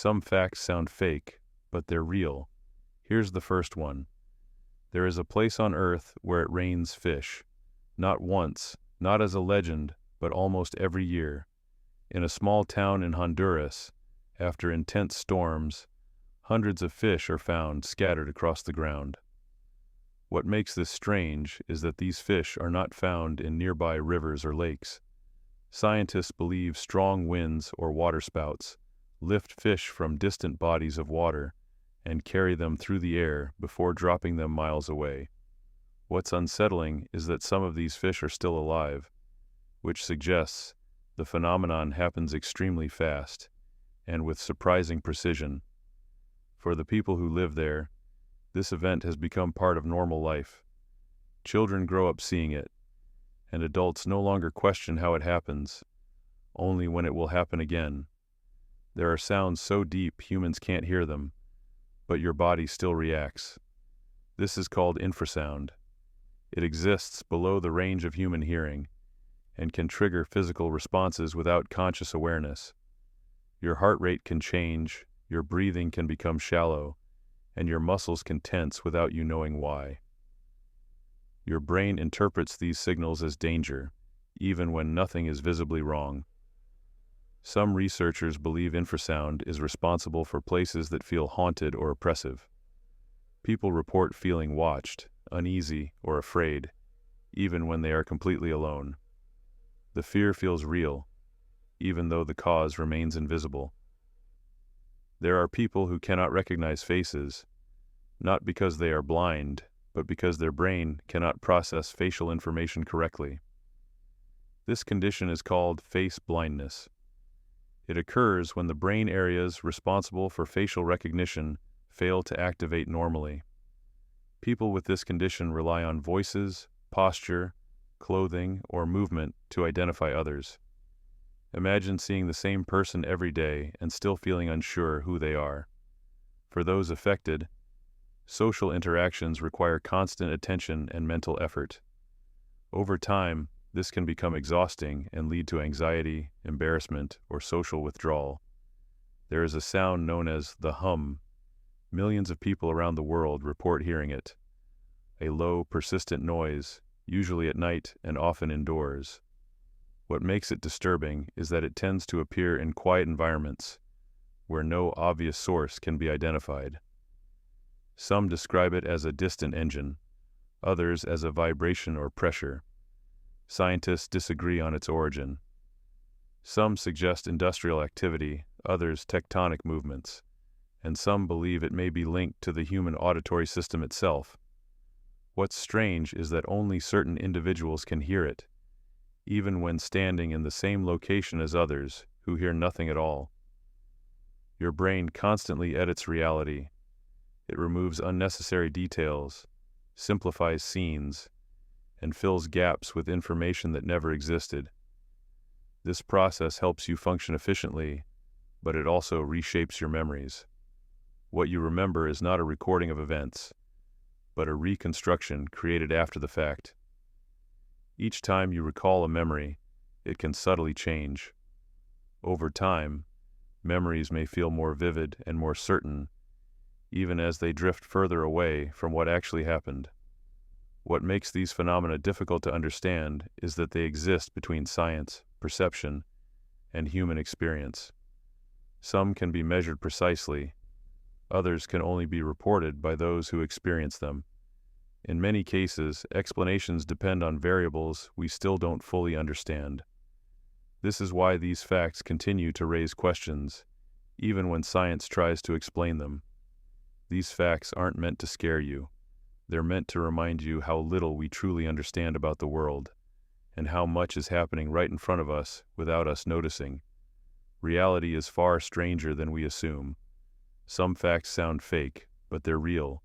Some facts sound fake, but they're real. Here's the first one. There is a place on Earth where it rains fish. Not once, not as a legend, but almost every year. In a small town in Honduras, after intense storms, hundreds of fish are found scattered across the ground. What makes this strange is that these fish are not found in nearby rivers or lakes. Scientists believe strong winds or waterspouts lift fish from distant bodies of water and carry them through the air before dropping them miles away. What's unsettling is that some of these fish are still alive, which suggests the phenomenon happens extremely fast and with surprising precision. For the people who live there, this event has become part of normal life. Children grow up seeing it, and adults no longer question how it happens, only when it will happen again. There are sounds so deep humans can't hear them, but your body still reacts. This is called infrasound. It exists below the range of human hearing and can trigger physical responses without conscious awareness. Your heart rate can change, your breathing can become shallow, and your muscles can tense without you knowing why. Your brain interprets these signals as danger, even when nothing is visibly wrong. Some researchers believe infrasound is responsible for places that feel haunted or oppressive. People report feeling watched, uneasy, or afraid, even when they are completely alone. The fear feels real, even though the cause remains invisible. There are people who cannot recognize faces, not because they are blind, but because their brain cannot process facial information correctly. This condition is called face blindness. It occurs when the brain areas responsible for facial recognition fail to activate normally. People with this condition rely on voices, posture, clothing, or movement to identify others. Imagine seeing the same person every day and still feeling unsure who they are. For those affected, social interactions require constant attention and mental effort. Over time, this can become exhausting and lead to anxiety, embarrassment, or social withdrawal. There is a sound known as the hum. Millions of people around the world report hearing it. A low, persistent noise, usually at night and often indoors. What makes it disturbing is that it tends to appear in quiet environments, where no obvious source can be identified. Some describe it as a distant engine, others as a vibration or pressure. Scientists disagree on its origin. Some suggest industrial activity, others tectonic movements, and some believe it may be linked to the human auditory system itself. What's strange is that only certain individuals can hear it, even when standing in the same location as others who hear nothing at all. Your brain constantly edits reality. It removes unnecessary details, simplifies scenes, and fills gaps with information that never existed. This process helps you function efficiently, but it also reshapes your memories. What you remember is not a recording of events, but a reconstruction created after the fact. Each time you recall a memory, it can subtly change. Over time, memories may feel more vivid and more certain, even as they drift further away from what actually happened. What makes these phenomena difficult to understand is that they exist between science, perception, and human experience. Some can be measured precisely, others can only be reported by those who experience them. In many cases, explanations depend on variables we still don't fully understand. This is why these facts continue to raise questions, even when science tries to explain them. These facts aren't meant to scare you. They're meant to remind you how little we truly understand about the world, and how much is happening right in front of us without us noticing. Reality is far stranger than we assume. Some facts sound fake, but they're real,